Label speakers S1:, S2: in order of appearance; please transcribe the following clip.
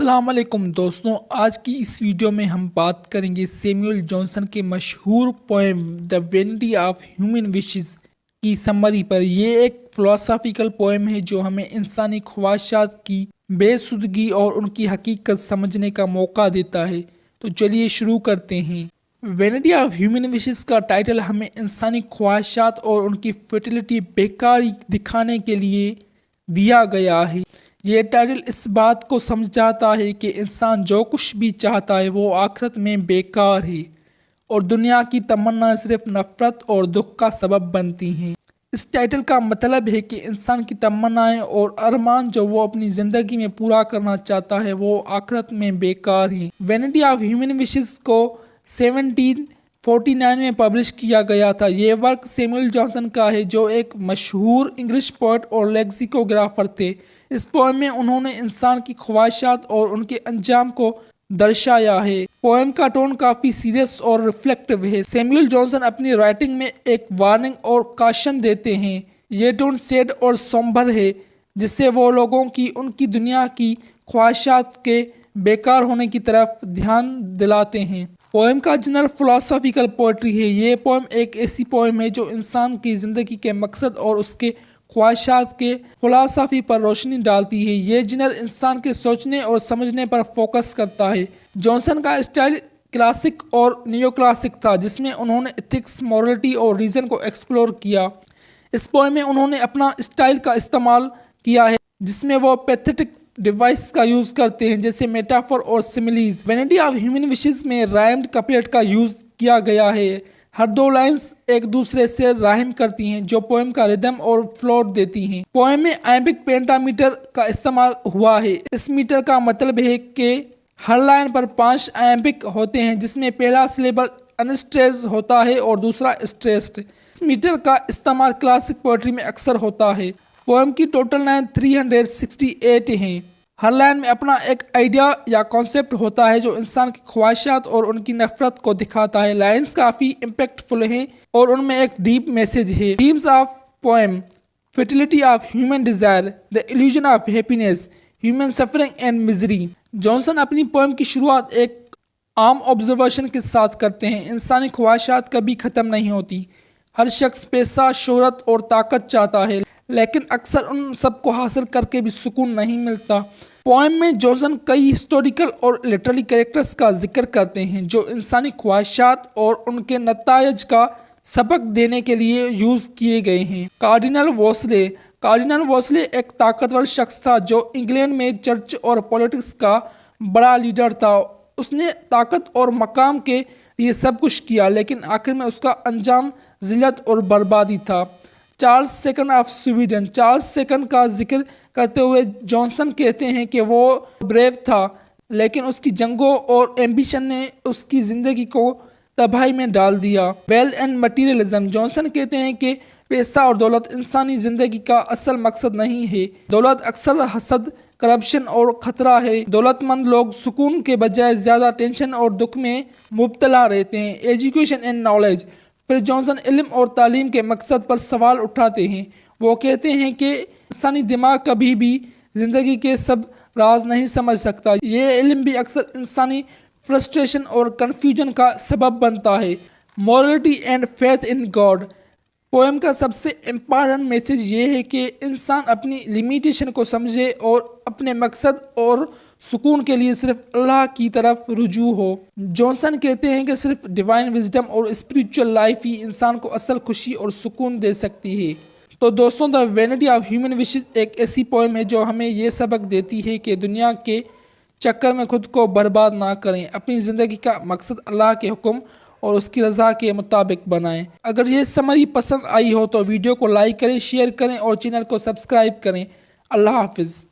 S1: السلام علیکم دوستوں، آج کی اس ویڈیو میں ہم بات کریں گے سیموئل جانسن کے مشہور poem the vanity of human wishes کی سمری پر۔ یہ ایک فلسافیکل پوئم ہے جو ہمیں انسانی خواہشات کی بے سودگی اور ان کی حقیقت سمجھنے کا موقع دیتا ہے۔ تو چلیے شروع کرتے ہیں۔ وینٹی آف ہیومن وشز کا ٹائٹل ہمیں انسانی خواہشات اور ان کی فیٹیلٹی بیکاری دکھانے کے لیے دیا گیا ہے۔ یہ ٹائٹل اس بات کو سمجھاتا ہے کہ انسان جو کچھ بھی چاہتا ہے وہ آخرت میں بیکار ہے اور دنیا کی تمنا صرف نفرت اور دکھ کا سبب بنتی ہیں۔ اس ٹائٹل کا مطلب ہے کہ انسان کی تمنائیں اور ارمان جو وہ اپنی زندگی میں پورا کرنا چاہتا ہے وہ آخرت میں بیکار ہیں۔ وینٹی آف ہیومن وشز کو 1749 میں پبلش کیا گیا تھا۔ یہ ورک سیموئل جانسن کا ہے جو ایک مشہور انگلش پوئٹ اور لیکسیکوگرافر تھے۔ اس پوئم میں انہوں نے انسان کی خواہشات اور ان کے انجام کو درشایا ہے۔ پوئم کا ٹون کافی سیریس اور ریفلیکٹیو ہے۔ سیموئل جانسن اپنی رائٹنگ میں ایک وارننگ اور کاشن دیتے ہیں۔ یہ ٹون سیڈ اور سومبر ہے جس سے وہ لوگوں کی ان کی دنیا کی خواہشات کے بیکار ہونے کی طرف دھیان دلاتے ہیں۔ پوئم کا جنر فلسافیکل پوئٹری ہے۔ یہ پوئم ایک ایسی پوئم ہے جو انسان کی زندگی کے مقصد اور اس کے خواہشات کے فلسفے پر روشنی ڈالتی ہے۔ یہ جنر انسان کے سوچنے اور سمجھنے پر فوکس کرتا ہے۔ جانسن کا اسٹائل کلاسک اور نیو کلاسک تھا جس میں انہوں نے ایتھکس، مورالٹی اور ریزن کو ایکسپلور کیا۔ اس پوئم میں انہوں نے اپنا اسٹائل کا استعمال کیا ہے جس میں وہ پیتھیٹک ڈیوائس کا یوز کرتے ہیں جیسے میٹافور اور سیملیز۔ وینٹی آف ہیومن وشز میں رائمڈ کپلیٹ کا یوز کیا گیا ہے۔ ہر دو لائنز ایک دوسرے سے رائم کرتی ہیں جو پوئم کا ردم اور فلو دیتی ہیں۔ پوئم میں ایمبک پینٹامیٹر کا استعمال ہوا ہے۔ اس میٹر کا مطلب ہے کہ ہر لائن پر 5 ایمبک ہوتے ہیں جس میں پہلا سلیبل انسٹریسڈ ہوتا ہے اور دوسرا اسٹریسڈ۔ اس میٹر کا استعمال کلاسک پوئٹری میں اکثر ہوتا ہے۔ پوئم کی ٹوٹل لائن 368 ہیں۔ ہر لائن میں اپنا ایک آئیڈیا یا کانسیپٹ ہوتا ہے جو انسان کی خواہشات اور ان کی نفرت کو دکھاتا ہے۔ لائنز کافی امپیکٹ فل ہیں اور ان میں ایک ڈیپ میسج ہے۔ Themes of poem: futility of human desire, the illusion of happiness, human suffering and misery. Johnson اپنی پوئم کی شروعات ایک عام آبزرویشن کے ساتھ کرتے ہیں: انسانی خواہشات کبھی ختم نہیں ہوتی۔ ہر شخص پیسہ، شہرت اور طاقت چاہتا ہے لیکن اکثر ان سب کو حاصل کر کے بھی سکون نہیں ملتا۔ پوئم میں جانسن کئی ہسٹوریکل اور لٹریری کریکٹرز کا ذکر کرتے ہیں جو انسانی خواہشات اور ان کے نتائج کا سبق دینے کے لیے یوز کیے گئے ہیں۔ کارڈینل وولسلے: کارڈینل وولسلے ایک طاقتور شخص تھا جو انگلینڈ میں چرچ اور پولیٹکس کا بڑا لیڈر تھا۔ اس نے طاقت اور مقام کے لیے سب کچھ کیا لیکن آخر میں اس کا انجام ذلت اور بربادی تھا۔ Charles second of Sweden: Charles second کا ذکر کرتے ہوئے جانسن کہتے ہیں کہ وہ بریو تھا لیکن اس کی جنگوں اور ایمبیشن نے اس کی زندگی کو تباہی میں ڈال دیا۔ ویلتھ اینڈ مٹیریلزم: جانسن کہتے ہیں کہ پیسہ اور دولت انسانی زندگی کا اصل مقصد نہیں ہے۔ دولت اکثر حسد، کرپشن اور خطرہ ہے۔ دولت مند لوگ سکون کے بجائے زیادہ ٹینشن اور دکھ میں مبتلا رہتے ہیں۔ ایجوکیشن اینڈ نالج: پھر جانسن علم اور تعلیم کے مقصد پر سوال اٹھاتے ہیں۔ وہ کہتے ہیں کہ انسانی دماغ کبھی بھی زندگی کے سب راز نہیں سمجھ سکتا۔ یہ علم بھی اکثر انسانی فرسٹریشن اور کنفیوژن کا سبب بنتا ہے۔ Morality and faith in God: poem کا سب سے امپارٹنٹ میسج یہ ہے کہ انسان اپنی لیمیٹیشن کو سمجھے اور اپنے مقصد اور سکون کے لیے صرف اللہ کی طرف رجوع ہو۔ جانسن کہتے ہیں کہ صرف ڈیوائن وزڈم اور اسپریچول لائف ہی انسان کو اصل خوشی اور سکون دے سکتی ہے۔ تو دوستوں، دی وینٹی آف ہیومن وشز ایک ایسی پوئم ہے جو ہمیں یہ سبق دیتی ہے کہ دنیا کے چکر میں خود کو برباد نہ کریں، اپنی زندگی کا مقصد اللہ کے حکم اور اس کی رضا کے مطابق بنائیں۔ اگر یہ سمری پسند آئی ہو تو ویڈیو کو لائک کریں، شیئر کریں اور چینل کو سبسکرائب کریں۔ اللہ حافظ۔